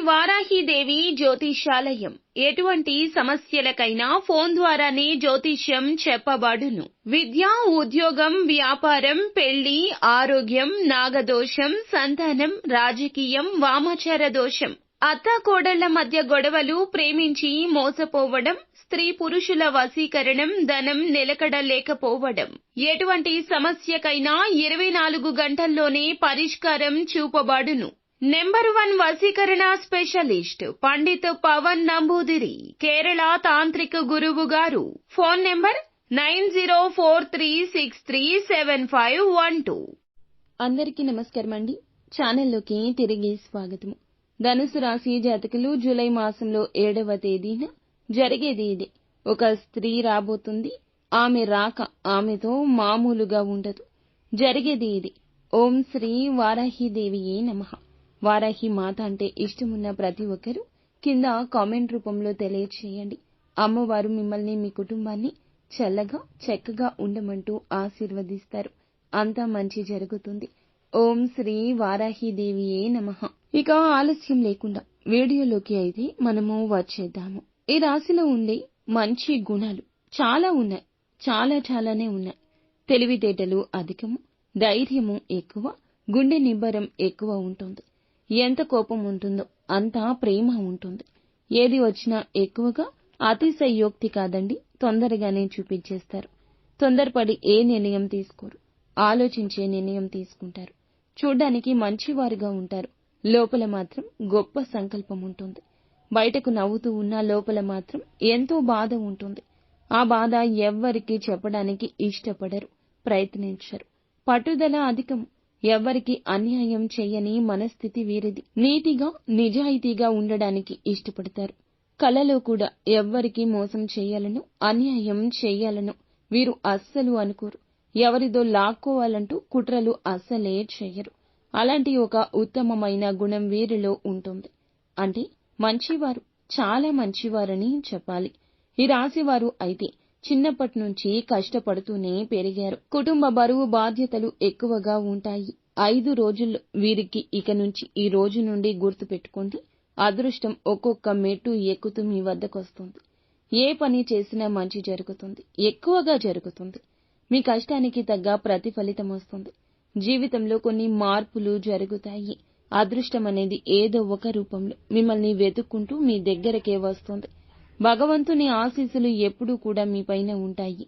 వారాహిదేవి జ్యోతిష్యాలయం. ఎటువంటి సమస్యలకైనా ఫోన్ ద్వారానే జ్యోతిష్యం చెప్పబడును. విద్య, ఉద్యోగం, వ్యాపారం, పెళ్లి, ఆరోగ్యం, నాగదోషం, సంతానం, రాజకీయం, వామాచార దోషం, అత్తాకోడళ్ల మధ్య గొడవలు, ప్రేమించి మోసపోవడం, స్త్రీ పురుషుల వశీకరణం, ధనం నిలకడ లేకపోవడం, ఎటువంటి సమస్యకైనా 24 గంటల్లోనే పరిష్కారం చూపబడును. నెంబర్ 1 వశీకరణ స్పెషలిస్ట్ పండిత్ పవన్ నంబూదిరి, కేరళ తాంత్రిక గురువు గారు. Phone number 9043637512. అందరికీ నమస్కారం అండి. ఛానల్లోకి తిరిగి స్వాగతము. ధనుసు రాశి జాతకులు జూలై మాసంలో 7వ తేదీన జరిగేది ఇదే. ఒక స్త్రీ రాబోతుంది. ఆమె రాక ఆమెతో మామూలుగా ఉండదు. జరిగేది ఇది. ఓం శ్రీ వారాహిదేవియే నమః. వారాహి మాత అంటే ఇష్టమున్న ప్రతి ఒక్కరూ కింద కామెంట్ రూపంలో తెలియచేయండి. అమ్మవారు మిమ్మల్ని, మీ కుటుంబాన్ని చల్లగా చక్కగా ఉండమంటూ ఆశీర్వదిస్తారు. అంతా మంచి జరుగుతుంది. ఓం శ్రీ వారాహిదేవియే నమః. ఇక ఆలస్యం లేకుండా వీడియోలోకి అయితే మనము వచ్చేద్దాము. ఈ రాశిలో ఉండే మంచి గుణాలు చాలా ఉన్నాయి. చాలానే ఉన్నాయి. తెలివితేటలు అధికము, ధైర్యము ఎక్కువ, గుండె నిబ్బరం ఎక్కువ ఉంటుంది. ఎంత కోపం ఉంటుందో అంత ప్రేమ ఉంటుంది. ఏది వచ్చినా ఎక్కువగా అతిశయోక్తి కాదండి, తొందరగానే చూపించేస్తారు. తొందరపడి ఏ నిర్ణయం తీసుకోరు. ఆలోచించే నిర్ణయం తీసుకుంటారు. చూడ్డానికి మంచివారుగా ఉంటారు. లోపల మాత్రం గొప్ప సంకల్పం ఉంటుంది. బయటకు నవ్వుతూ ఉన్నా లోపల మాత్రం ఎంతో బాధ ఉంటుంది. ఆ బాధ ఎవ్వరికీ చెప్పడానికి ఇష్టపడరు, ప్రయత్నించరు. పట్టుదల అధికం. ఎవ్వరికి అన్యాయం చెయ్యని మనస్థితి వీరిది. నీతిగా నిజాయితీగా ఉండడానికి ఇష్టపడతారు. కలలో కూడా ఎవ్వరికీ మోసం చెయ్యాలను, అన్యాయం చెయ్యాలను వీరు అస్సలు అనుకోరు. ఎవరిదో లాక్కోవాలంటూ కుట్రలు అస్సలే చెయ్యరు. అలాంటి ఒక ఉత్తమమైన గుణం వీరిలో ఉంటుంది. అంటే మంచివారు, చాలా మంచివారని చెప్పాలి. ఈ రాశివారు అయితే చిన్నప్పటి నుంచి కష్టపడుతూనే పెరిగారు. కుటుంబ బరువు బాధ్యతలు ఎక్కువగా ఉంటాయి. 5 రోజుల్లో వీరికి ఇక నుంచి ఈ రోజు నుండి గుర్తు పెట్టుకోండి. అదృష్టం ఒక్కొక్క మెట్టు ఎక్కుతూ మీ వద్దకొస్తుంది. ఏ పని చేసినా మంచి జరుగుతుంది, ఎక్కువగా జరుగుతుంది. మీ కష్టానికి తగ్గ ప్రతిఫలితం వస్తుంది. జీవితంలో కొన్ని మార్పులు జరుగుతాయి. అదృష్టం అనేది ఏదో ఒక రూపంలో మిమ్మల్ని వెతుక్కుంటూ మీ దగ్గరకే వస్తుంది. భగవంతుని ఆశీస్సులు ఎప్పుడూ కూడా మీపైన ఉంటాయి.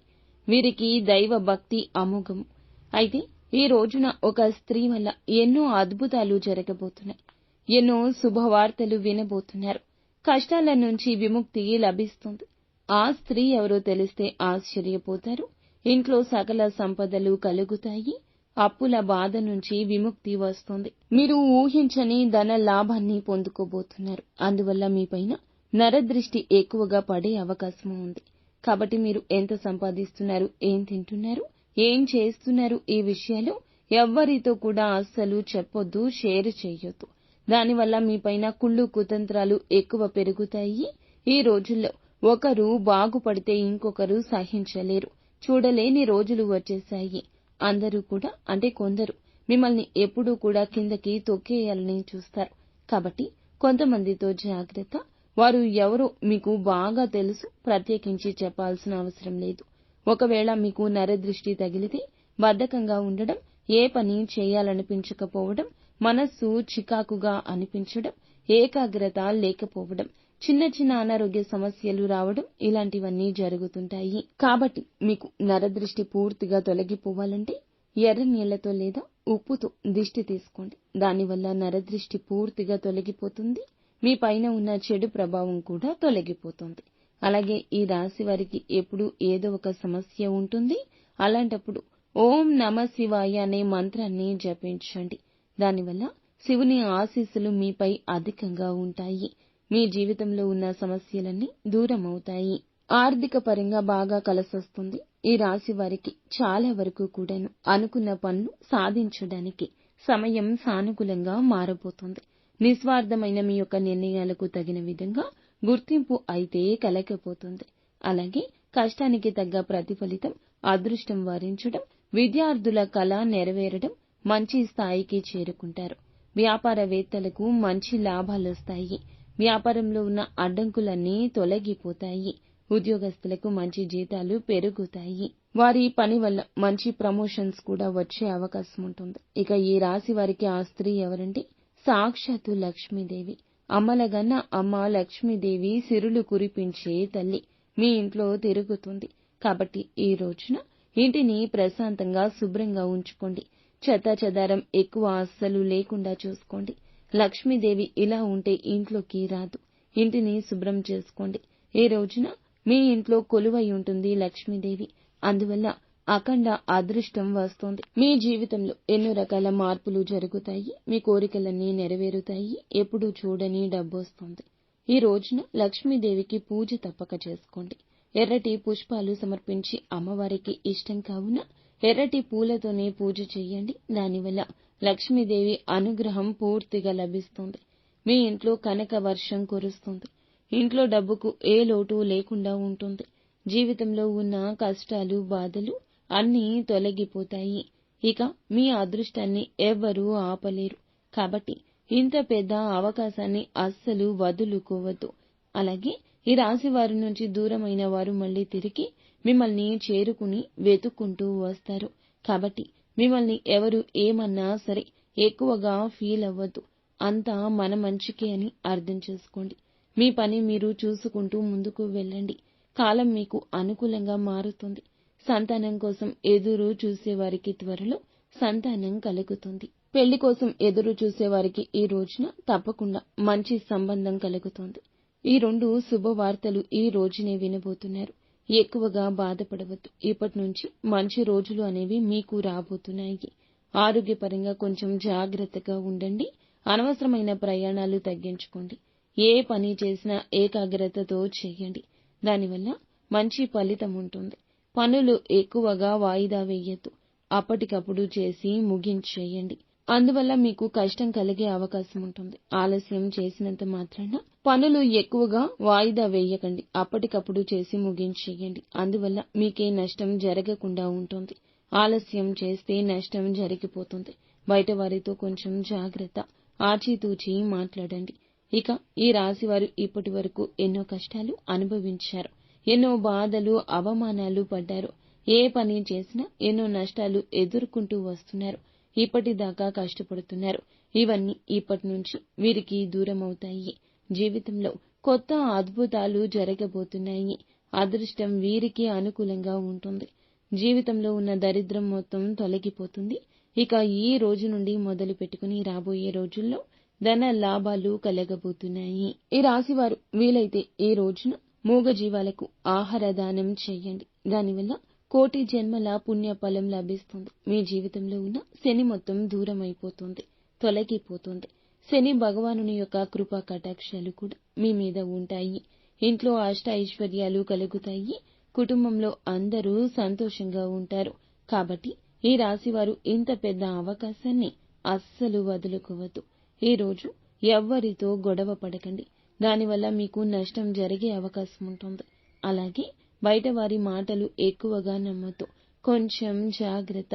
వీరికి దైవ భక్తి అమోఘము. అయితే ఈ రోజున ఒక స్త్రీ వల్ల ఎన్నో అద్భుతాలు జరగబోతున్నాయి. ఎన్నో శుభవార్తలు వినబోతున్నారు. కష్టాల నుంచి విముక్తి లభిస్తుంది. ఆ స్త్రీ ఎవరో తెలిస్తే ఆశ్చర్యపోతారు. ఇంట్లో సకల సంపదలు కలుగుతాయి. అప్పుల బాధ నుంచి విముక్తి వస్తుంది. మీరు ఊహించని ధన లాభాన్ని పొందుకోబోతున్నారు. అందువల్ల మీపైన నరదృష్టి ఎక్కువగా పడే అవకాశం ఉంది. కాబట్టి మీరు ఎంత సంపాదిస్తున్నారు, ఏం తింటున్నారు, ఏం చేస్తున్నారు, ఈ విషయాలు ఎవ్వరితో కూడా అస్సలు చెప్పొద్దు, షేర్ చేయొద్దు. దానివల్ల మీపైన కుళ్ళు కుతంత్రాలు ఎక్కువ పెరుగుతాయి. ఈ రోజుల్లో ఒకరు బాగుపడితే ఇంకొకరు సహించలేరు. చూడలేని రోజులు వచ్చేశాయి. అందరూ కూడా అంటే కొందరు మిమ్మల్ని ఎప్పుడూ కూడా కిందకి తొక్కేయాలని చూస్తారు. కాబట్టి కొంతమందితో జాగ్రత్త. వారు ఎవరో మీకు బాగా తెలుసు, ప్రత్యేకించి చెప్పాల్సిన అవసరం లేదు. ఒకవేళ మీకు నరదృష్టి తగిలితే బద్ధకంగా ఉండడం, ఏ పని చేయాలనిపించకపోవడం, మనస్సు చికాకుగా అనిపించడం, ఏకాగ్రత లేకపోవడం, చిన్న అనారోగ్య సమస్యలు రావడం ఇలాంటివన్నీ జరుగుతుంటాయి. కాబట్టి మీకు నరదృష్టి పూర్తిగా తొలగిపోవాలంటే ఎర్ర నీళ్లతో లేదా ఉప్పుతో దిష్టి తీసుకోండి. దానివల్ల నరదృష్టి పూర్తిగా తొలగిపోతుంది. మీ పైన ఉన్న చెడు ప్రభావం కూడా తొలగిపోతుంది. అలాగే ఈ రాశి వారికి ఎప్పుడూ ఏదో ఒక సమస్య ఉంటుంది. అలాంటప్పుడు ఓం నమః శివాయ అనే మంత్రాన్ని జపించండి. దానివల్ల శివుని ఆశీస్సులు మీపై అధికంగా ఉంటాయి. మీ జీవితంలో ఉన్న సమస్యలన్నీ దూరమవుతాయి. ఆర్థిక పరంగా బాగా కలిసొస్తుంది. ఈ రాశి వారికి చాలా వరకు కూడాను అనుకున్న పనులు సాధించడానికి సమయం సానుకూలంగా మారబోతుంది. నిస్వార్థమైన మీ యొక్క నిర్ణయాలకు తగిన విధంగా గుర్తింపు అయితే కలగబోతుంది. అలాగే కష్టానికి తగ్గ ప్రతిఫలితం, అదృష్టం వరించడం, విద్యార్థుల కళ నెరవేరడం, మంచి స్థాయికి చేరుకుంటారు. వ్యాపారవేత్తలకు మంచి లాభాలొస్తాయి. వ్యాపారంలో ఉన్న అడ్డంకులన్నీ తొలగిపోతాయి. ఉద్యోగస్తులకు మంచి జీతాలు పెరుగుతాయి. వారి పని వల్ల మంచి ప్రమోషన్స్ కూడా వచ్చే అవకాశం ఉంటుంది. ఇక ఈ రాశి వారికి ఆ స్త్రీ ఎవరంటే సాక్షాత్తు లక్ష్మీదేవి. అమ్మలగన్న అమ్మ లక్ష్మీదేవి సిరులు కురిపించే తల్లి మీ ఇంట్లో తిరుగుతుంది. కాబట్టి ఈ రోజున ఇంటిని ప్రశాంతంగా శుభ్రంగా ఉంచుకోండి. చెత్తాచెదారం ఎక్కువ అస్సలు లేకుండా చూసుకోండి. లక్ష్మీదేవి ఇలా ఉంటే ఇంట్లోకి రాదు. ఇంటిని శుభ్రం చేసుకోండి. ఈ రోజున మీ ఇంట్లో కొలువై ఉంటుంది లక్ష్మీదేవి. అందువల్ల అఖండ అదృష్టం వస్తోంది. మీ జీవితంలో ఎన్నో రకాల మార్పులు జరుగుతాయి. మీ కోరికలన్నీ నెరవేరుతాయి. ఎప్పుడూ చూడని డబ్బొస్తుంది. ఈ రోజున లక్ష్మీదేవికి పూజ తప్పక చేసుకోండి. ఎర్రటి పుష్పాలు సమర్పించి అమ్మవారికి ఇష్టం కావున ఎర్రటి పూలతోనే పూజ చేయండి. దానివల్ల లక్ష్మీదేవి అనుగ్రహం పూర్తిగా లభిస్తుంది. మీ ఇంట్లో కనక వర్షం కురుస్తుంది. ఇంట్లో డబ్బుకు ఏ లోటు లేకుండా ఉంటుంది. జీవితంలో ఉన్న కష్టాలు బాధలు అన్నీ తొలగిపోతాయి. ఇక మీ అదృష్టాన్ని ఎవ్వరూ ఆపలేరు. కాబట్టి ఇంత పెద్ద అవకాశాన్ని అస్సలు వదులుకోవద్దు. అలాగే ఈ రాశి వారి నుంచి దూరమైన వారు మళ్లీ తిరిగి మిమ్మల్ని చేరుకుని వెతుక్కుంటూ వస్తారు. కాబట్టి మిమ్మల్ని ఎవరు ఏమన్నా సరే ఎక్కువగా ఫీల్ అవ్వద్దు. అంతా మన మంచికే అని అర్థం చేసుకోండి. మీ పని మీరు చూసుకుంటూ ముందుకు వెళ్ళండి. కాలం మీకు అనుకూలంగా మారుతుంది. సంతానం కోసం ఎదురు చూసేవారికి త్వరలో సంతానం కలుగుతుంది. పెళ్లి కోసం ఎదురు చూసేవారికి ఈ రోజున తప్పకుండా మంచి సంబంధం కలుగుతుంది. ఈ 2 శుభవార్తలు ఈ రోజునే వినబోతున్నారు. ఎక్కువగా బాధపడవద్దు. ఇప్పటి నుంచి మంచి రోజులు అనేవి మీకు రాబోతున్నాయి. ఆరోగ్యపరంగా కొంచెం జాగ్రత్తగా ఉండండి. అనవసరమైన ప్రయాణాలు తగ్గించుకోండి. ఏ పని చేసినా ఏకాగ్రతతో చేయండి. దానివల్ల మంచి ఫలితం ఉంటుంది. పనులు ఎక్కువగా వాయిదా వేయొద్దు. అప్పటికప్పుడు చేసి ముగించేయండి. అందువల్ల మీకు కష్టం కలిగే అవకాశం ఉంటుంది. ఆలస్యం చేసినంత మాత్రాన పనులు ఎక్కువగా వాయిదా వేయకండి. అప్పటికప్పుడు చేసి ముగించేయండి. అందువల్ల మీకే నష్టం జరగకుండా ఉంటుంది. ఆలస్యం చేస్తే నష్టం జరిగిపోతుంది. బయట వారితో కొంచెం జాగ్రత్త. ఆచితూచి మాట్లాడండి. ఇక ఈ రాశివారు ఇప్పటి వరకు ఎన్నో కష్టాలు అనుభవించారు. ఎన్నో బాధలు అవమానాలు పడ్డారు. ఏ పని చేసినా ఎన్నో నష్టాలు ఎదుర్కొంటూ వస్తున్నారు. ఇప్పటిదాకా కష్టపడుతున్నారు. ఇవన్నీ ఇప్పటి నుంచి వీరికి దూరమవుతాయి. జీవితంలో కొత్త అద్భుతాలు జరగబోతున్నాయి. అదృష్టం వీరికి అనుకూలంగా ఉంటుంది. జీవితంలో ఉన్న దరిద్రం మొత్తం తొలగిపోతుంది. ఇక ఈ రోజు నుండి మొదలు పెట్టుకుని రాబోయే రోజుల్లో ధన లాభాలు కలగబోతున్నాయి. ఈ రాశివారు వీలైతే ఈ రోజున మూగజీవాలకు ఆహార దానం చేయండి. దానివల్ల కోటి జన్మల పుణ్య ఫలం లభిస్తుంది. మీ జీవితంలో ఉన్న శని మొత్తం దూరమైపోతుంది, తొలగిపోతుంది. శని భగవానుని యొక్క కృపా కటాక్షాలు కూడా మీ మీద ఉంటాయి. ఇంట్లో అష్ట ఐశ్వర్యాలు కలుగుతాయి. కుటుంబంలో అందరూ సంతోషంగా ఉంటారు. కాబట్టి ఈ రాశివారు ఇంత పెద్ద అవకాశాన్ని అస్సలు వదులుకోవద్దు. ఈ రోజు ఎవ్వరితో గొడవ పడకండి. దానివల్ల మీకు నష్టం జరిగే అవకాశం ఉంటుంది. అలాగే బయట వారి మాటలు ఎక్కువగా నమ్మొద్దు. కొంచెం జాగ్రత్త.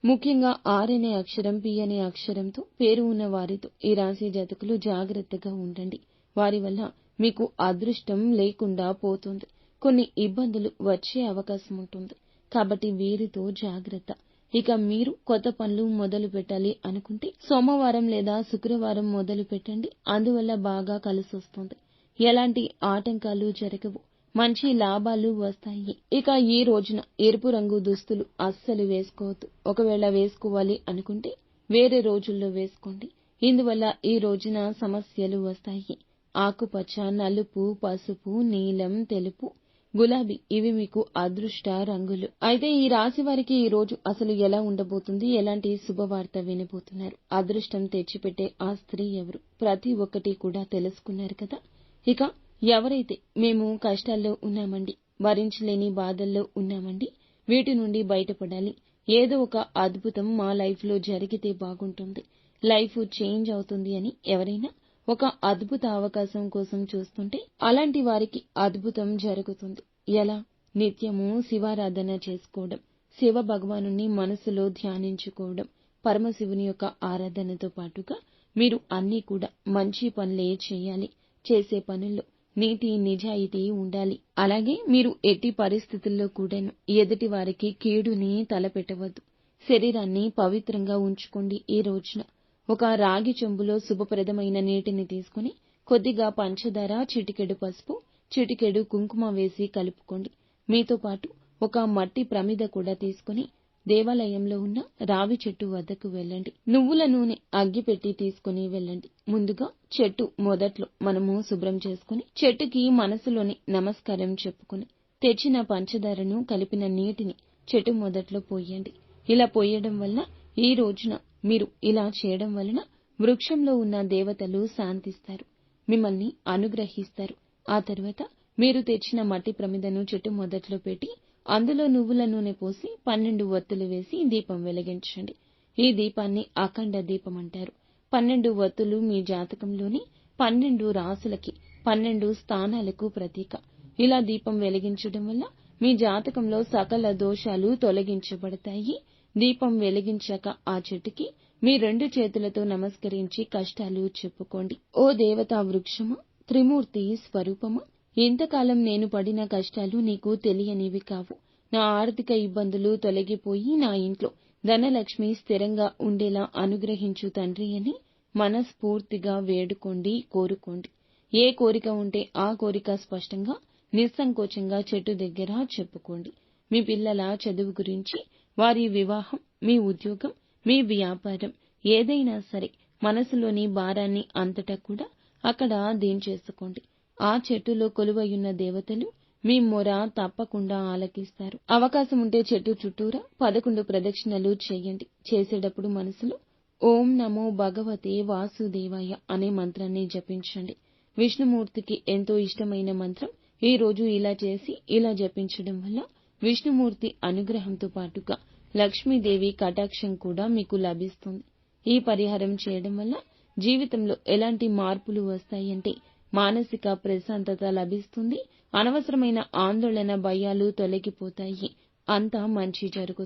ముఖ్యంగా ఆర్ అనే అక్షరం, పి అనే అక్షరంతో పేరు ఉన్న వారితో ఈ రాశి జాతకులు జాగ్రత్తగా ఉండండి. వారి వల్ల మీకు అదృష్టం లేకుండా పోతుంది. కొన్ని ఇబ్బందులు వచ్చే అవకాశం ఉంటుంది. కాబట్టి వీరితో జాగ్రత్త. ఇక మీరు కొత్త పనులు మొదలు పెట్టాలి అనుకుంటే సోమవారం లేదా శుక్రవారం మొదలు పెట్టండి. అందువల్ల బాగా కలిసొస్తుంది. ఎలాంటి ఆటంకాలు జరగవు. మంచి లాభాలు వస్తాయి. ఇక ఈ రోజున ఎరుపు రంగు దుస్తులు అస్సలు వేసుకోవద్దు. ఒకవేళ వేసుకోవాలి అనుకుంటే వేరే రోజుల్లో వేసుకోండి. ఇందువల్ల ఈ రోజున సమస్యలు వస్తాయి. ఆకుపచ్చ, నలుపు, పసుపు, నీలం, తెలుపు, గులాబీ ఇవి మీకు అదృష్ట రంగులు. అయితే ఈ రాశి వారికి ఈ రోజు అసలు ఎలా ఉండబోతుంది, ఎలాంటి శుభవార్త వినబోతున్నారు, అదృష్టం తెచ్చిపెట్టే ఆ స్త్రీ ఎవరు, ప్రతి ఒక్కటి కూడా తెలుసుకున్నారు కదా. ఇక ఎవరైతే మేము కష్టాల్లో ఉన్నామండి, భరించలేని బాధల్లో ఉన్నామండి, వీటి నుండి బయటపడాలి, ఏదో ఒక అద్భుతం మా లైఫ్లో జరిగితే బాగుంటుంది, లైఫ్ చేంజ్ అవుతుంది అని ఎవరైనా ఒక అద్భుత అవకాశం కోసం చూస్తుంటే అలాంటి వారికి అద్భుతం జరుగుతుంది. ఎలా? నిత్యము శివారాధన చేసుకోవడం, శివ భగవానుని మనసులో ధ్యానించుకోవడం, పరమశివుని యొక్క ఆరాధనతో పాటుగా మీరు అన్నీ కూడా మంచి పనులే చేయాలి. చేసే పనుల్లో నీతి నిజాయితీ ఉండాలి. అలాగే మీరు ఎట్టి పరిస్థితుల్లో కూడాను ఎదుటి వారికి కీడుని తలపెట్టవద్దు. శరీరాన్ని పవిత్రంగా ఉంచుకోండి. ఈ రోజున ఒక రాగి చెంబులో శుభప్రదమైన నీటిని తీసుకుని కొద్దిగా పంచదార, చిటికెడు పసుపు, చిటికెడు కుంకుమ వేసి కలుపుకోండి. మీతో పాటు ఒక మట్టి ప్రమిద కూడా తీసుకుని దేవాలయంలో ఉన్న రావి చెట్టు వద్దకు వెళ్ళండి. నువ్వుల నూనె అగ్గిపెట్టి తీసుకుని వెళ్ళండి. ముందుగా చెట్టు మొదట్లో మనము శుభ్రం చేసుకుని చెట్టుకి మనసులోని నమస్కారం చెప్పుకుని తెచ్చిన పంచదారను కలిపిన నీటిని చెట్టు మొదట్లో పోయండి. ఇలా పోయడం వల్ల ఈ రోజున మీరు ఇలా చేయడం వలన వృక్షంలో ఉన్న దేవతలు శాంతిస్తారు, మిమ్మల్ని అనుగ్రహిస్తారు. ఆ తర్వాత మీరు తెచ్చిన మట్టి ప్రమిదను చెట్టు మొదట్లో పెట్టి అందులో నువ్వుల నూనె పోసి 12 ఒత్తులు వేసి దీపం వెలిగించండి. ఈ దీపాన్ని అఖండ దీపం అంటారు. 12 ఒత్తులు మీ జాతకంలోని 12 రాసులకి 12 స్థానాలకు ప్రతీక. ఇలా దీపం వెలిగించడం వల్ల మీ జాతకంలో సకల దోషాలు తొలగించబడతాయి. దీపం వెలిగించాక ఆ చెట్టుకి మీ 2 చేతులతో నమస్కరించి కష్టాలు చెప్పుకోండి. ఓ దేవతా వృక్షమా, త్రిమూర్తి స్వరూపమా, ఇంతకాలం నేను పడిన కష్టాలు నీకు తెలియనివి కావు. నా ఆర్థిక ఇబ్బందులు తొలగిపోయి నా ఇంట్లో ధనలక్ష్మి స్థిరంగా ఉండేలా అనుగ్రహించు తండ్రి అని మనస్ఫూర్తిగా వేడుకోండి, కోరుకోండి. ఏ కోరిక ఉంటే ఆ కోరిక స్పష్టంగా నిస్సంకోచంగా చెట్టు దగ్గర చెప్పుకోండి. మీ పిల్లల చదువు గురించి, వారి వివాహం, మీ ఉద్యోగం, మీ వ్యాపారం ఏదైనా సరే మనసులోని భారాన్ని అంతటా కూడా అక్కడ దించేసుకోండి. ఆ చెట్టులో కొలువయున్న దేవతలు మీ మొర తప్పకుండా ఆలకిస్తారు. అవకాశం ఉంటే చెట్టు చుట్టూరా 11 ప్రదక్షిణలు చేయండి. చేసేటప్పుడు మనసులో ఓం నమో భగవతే వాసుదేవాయ అనే మంత్రాన్ని జపించండి. విష్ణుమూర్తికి ఎంతో ఇష్టమైన మంత్రం. ఈ రోజు ఇలా చేసి ఇలా జపించడం వల్ల విష్ణుమూర్తి అనుగ్రహంతో పాటుగా లక్ష్మీదేవి కటాక్షం కూడా మీకు లభిస్తుంది. ఈ పరిహారం చేయడం వల్ల జీవితంలో ఎలాంటి మార్పులు వస్తాయంటే మానసిక ప్రశాంతత లభిస్తుంది. అనవసరమైన ఆందోళన, భయాలు తొలగిపోతాయి. అంతా మంచి జరుగుతుంది.